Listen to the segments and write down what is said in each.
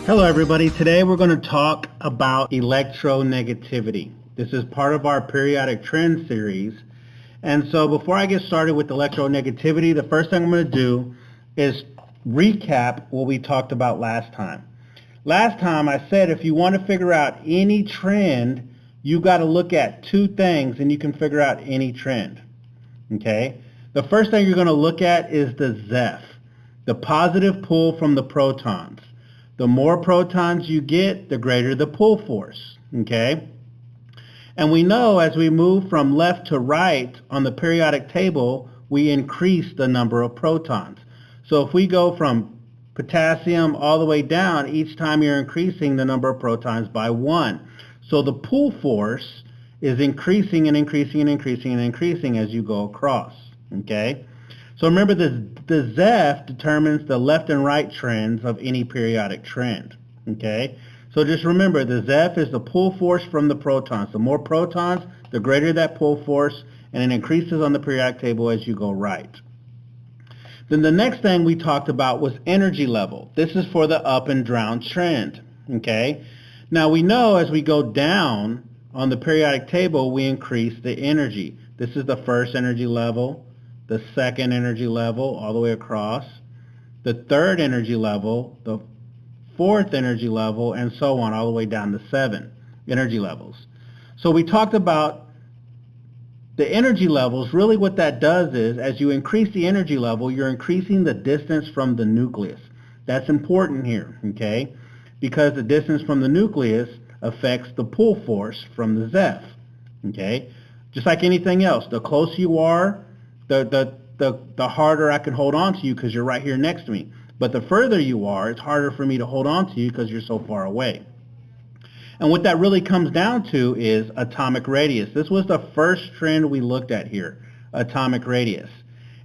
Hello everybody, today we're going to talk about electronegativity. This is part of our periodic trend series. And so before I get started with electronegativity, the first thing I'm going to do is recap what we talked about last time. Last time I said if you want to figure out any trend, you got to look at two things and you can figure out any trend. Okay? The first thing you're going to look at is the Zeph, the positive pull from the protons. The more protons you get, the greater the pull force, okay? And we know as we move from left to right on the periodic table, we increase the number of protons. So if we go from potassium all the way down, each time you're increasing the number of protons by 1. So the pull force is increasing and increasing and increasing and increasing as you go across, okay? So remember, the Zeph determines the left and right trends of any periodic trend, okay? So just remember, the Zeph is the pull force from the protons. The more protons, the greater that pull force, and it increases on the periodic table as you go right. Then the next thing we talked about was energy level. This is for the up and down trend, okay? Now we know as we go down on the periodic table, we increase the energy. This is the first energy level, the second energy level all the way across, the third energy level, the fourth energy level, and so on all the way down to 7 energy levels. So we talked about the energy levels. Really what that does is as you increase the energy level, you're increasing the distance from the nucleus. That's important here, okay? Because the distance from the nucleus affects the pull force from the Zeph, okay? Just like anything else, the closer you are, the harder I can hold on to you because you're right here next to me. But the further you are, it's harder for me to hold on to you because you're so far away. And what that really comes down to is atomic radius. This was the first trend we looked at here, atomic radius.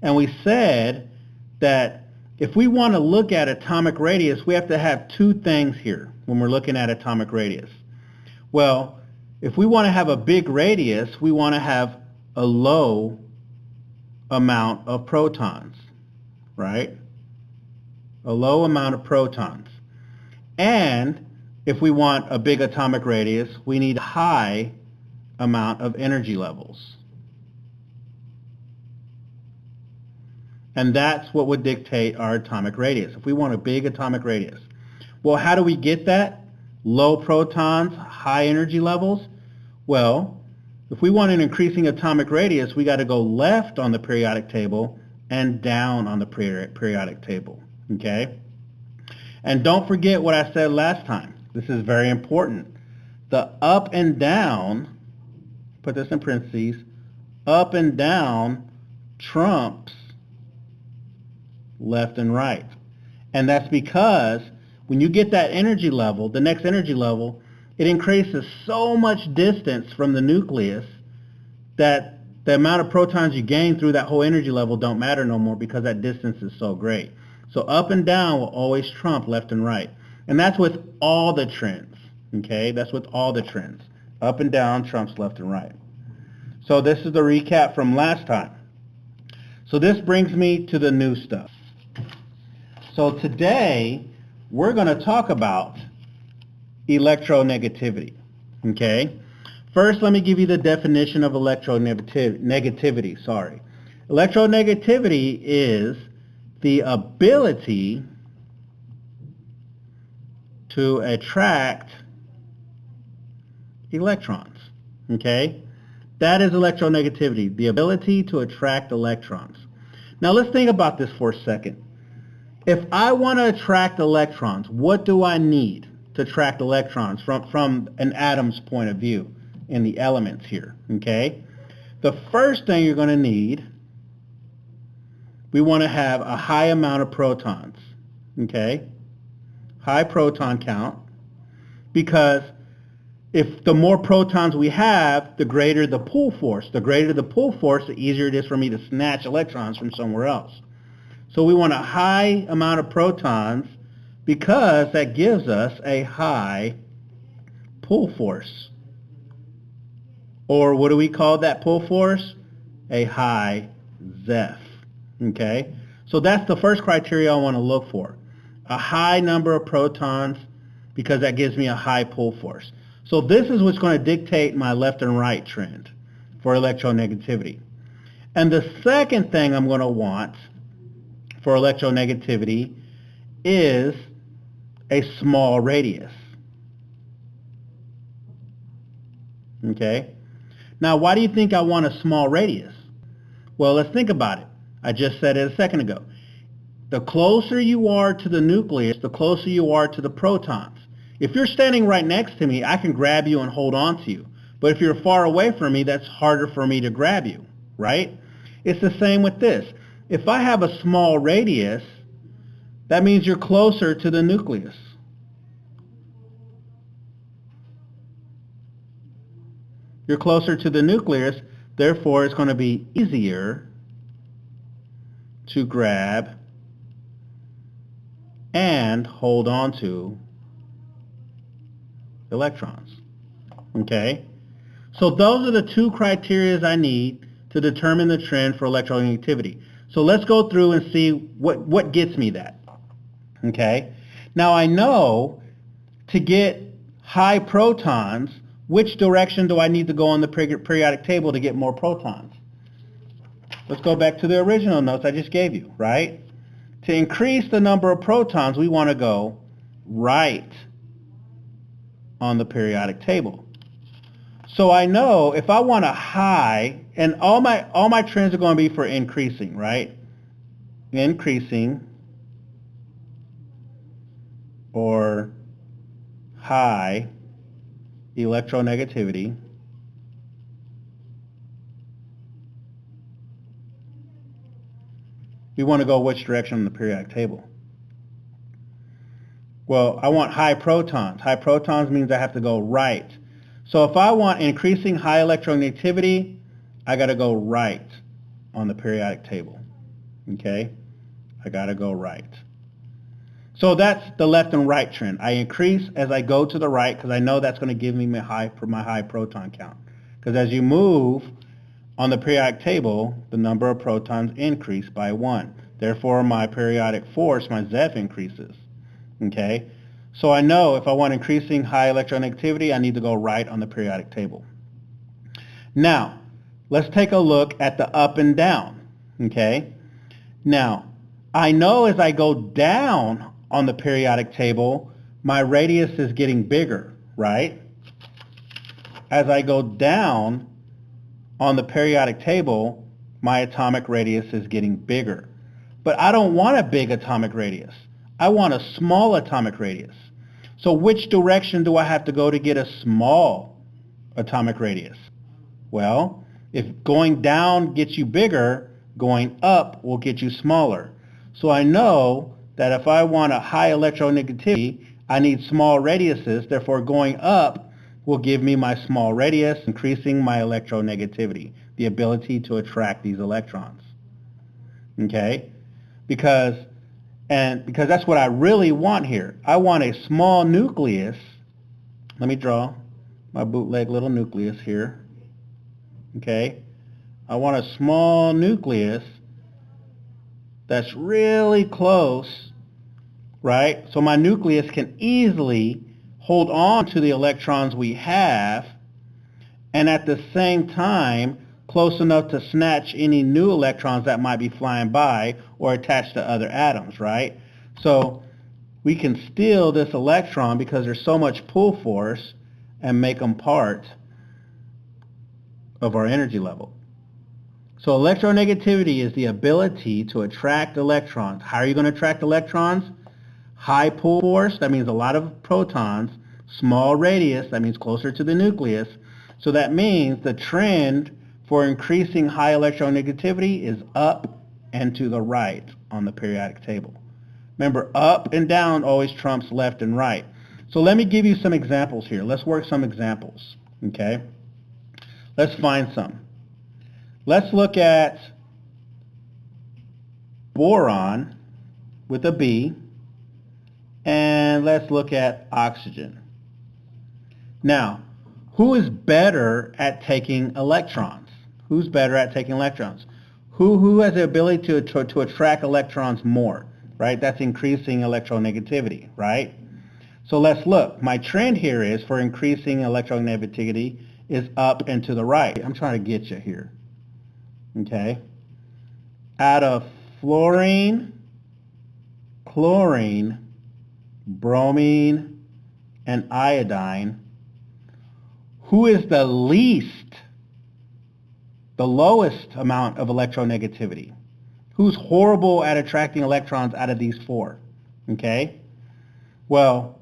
And we said that if we want to look at atomic radius, we have to have two things here when we're looking at atomic radius. Well, if we want to have a big radius, we want to have a low amount of protons, right? A low amount of protons. And if we want a big atomic radius, we need a high amount of energy levels. And that's what would dictate our atomic radius, if we want a big atomic radius. Well, how do we get that? Low protons, high energy levels? Well, if we want an increasing atomic radius, we got to go left on the periodic table and down on the periodic table, okay? And don't forget what I said last time. This is very important. The up and down, put this in parentheses, up and down trumps left and right. And that's because when you get that energy level, the next energy level, it increases so much distance from the nucleus that the amount of protons you gain through that whole energy level don't matter no more because that distance is so great. So up and down will always trump left and right. And that's with all the trends, okay? That's with all the trends. Up and down trumps left and right. So this is the recap from last time. So this brings me to the new stuff. So today we're going to talk about electronegativity, okay? First, let me give you the definition of electronegativity. Electronegativity is the ability to attract electrons, okay? That is electronegativity, the ability to attract electrons. Now let's think about this for a second. If I want to attract electrons, what do I need to attract electrons from an atom's point of view in the elements here, okay? The first thing you're going to need, we want to have a high amount of protons, okay? High proton count, because if the more protons we have, the greater the pull force. The greater the pull force, the easier it is for me to snatch electrons from somewhere else. So we want a high amount of protons because that gives us a high pull force. Or what do we call that pull force? A high Zeph. Okay? So that's the first criteria I want to look for. A high number of protons because that gives me a high pull force. So this is what's going to dictate my left and right trend for electronegativity. And the second thing I'm going to want for electronegativity is a small radius. Okay? Now, why do you think I want a small radius? Well, let's think about it. I just said it a second ago. The closer you are to the nucleus, the closer you are to the protons. If you're standing right next to me, I can grab you and hold on to you. But if you're far away from me, that's harder for me to grab you, right? It's the same with this. If I have a small radius, that means you're closer to the nucleus. You're closer to the nucleus, therefore it's going to be easier to grab and hold on to electrons. Okay? So those are the two criteria I need to determine the trend for electronegativity. So let's go through and see what gets me that. Okay? Now I know to get high protons, which direction do I need to go on the periodic table to get more protons? Let's go back to the original notes I just gave you, right? To increase the number of protons, we want to go right on the periodic table. So I know if I want a high, and all my trends are going to be for increasing, right? Increasing or high electronegativity. We want to go which direction on the periodic table? Well, I want high protons. High protons means I have to go right. So if I want increasing high electronegativity, I got to go right on the periodic table. Okay? I got to go right. So that's the left and right trend. I increase as I go to the right because I know that's going to give me my high proton count. Because as you move on the periodic table, the number of protons increase by 1. Therefore, my periodic force, my Zeph, increases. Okay? So I know if I want increasing high electronegativity, I need to go right on the periodic table. Now, let's take a look at the up and down. Okay? Now, I know as I go down on the periodic table, my radius is getting bigger, right? As I go down on the periodic table, my atomic radius is getting bigger. But I don't want a big atomic radius. I want a small atomic radius. So which direction do I have to go to get a small atomic radius? Well, if going down gets you bigger, going up will get you smaller. So I know that if I want a high electronegativity, I need small radiuses. Therefore, going up will give me my small radius, increasing my electronegativity, the ability to attract these electrons. Okay? Because that's what I really want here. I want a small nucleus. Let me draw my bootleg little nucleus here. Okay? I want a small nucleus that's really close, right? So my nucleus can easily hold on to the electrons we have, and at the same time close enough to snatch any new electrons that might be flying by or attached to other atoms, right? So we can steal this electron because there's so much pull force and make them part of our energy level. So electronegativity is the ability to attract electrons. How are you going to attract electrons? High pull force, that means a lot of protons. Small radius, that means closer to the nucleus. So that means the trend for increasing high electronegativity is up and to the right on the periodic table. Remember, up and down always trumps left and right. So let me give you some examples here. Let's work some examples, okay? Let's find some. Let's look at boron with a B, and let's look at oxygen. Now, who is better at taking electrons? Who's better at taking electrons? Who has the ability to attract electrons more, right? That's increasing electronegativity, right? So let's look. My trend here is for increasing electronegativity is up and to the right. I'm trying to get you here. Okay. Out of fluorine, chlorine, bromine, and iodine, who is the lowest amount of electronegativity? Who's horrible at attracting electrons out of these four? Okay? Well,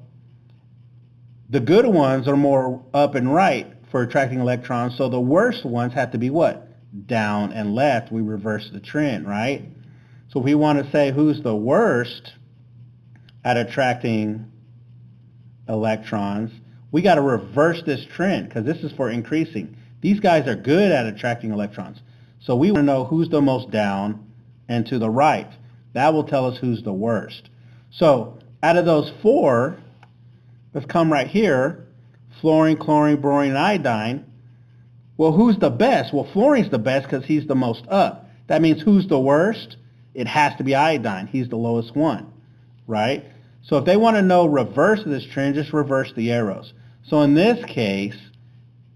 the good ones are more up and right for attracting electrons, so the worst ones have to be what? Down and left. We reverse the trend, right? So if we want to say who's the worst at attracting electrons, we got to reverse this trend because this is for increasing. These guys are good at attracting electrons. So we want to know who's the most down and to the right. That will tell us who's the worst. So out of those four, let's come right here, fluorine, chlorine, bromine, and iodine. Well, who's the best? Well, fluorine's the best because he's the most up. That means who's the worst? It has to be iodine. He's the lowest one, right? So if they want to know reverse of this trend, just reverse the arrows. So in this case,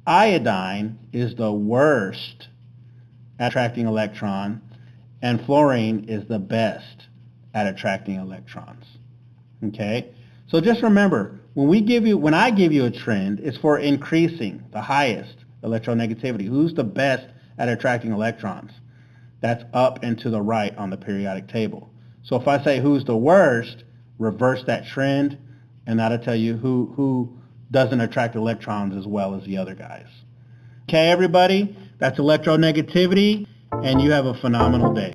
iodine is the worst at attracting electron, and fluorine is the best at attracting electrons. Okay? So just remember, when I give you a trend, it's for increasing the highest electronegativity. Who's the best at attracting electrons? That's up and to the right on the periodic table. So if I say who's the worst, reverse that trend, and that'll tell you who doesn't attract electrons as well as the other guys. Okay, everybody, that's electronegativity, and you have a phenomenal day.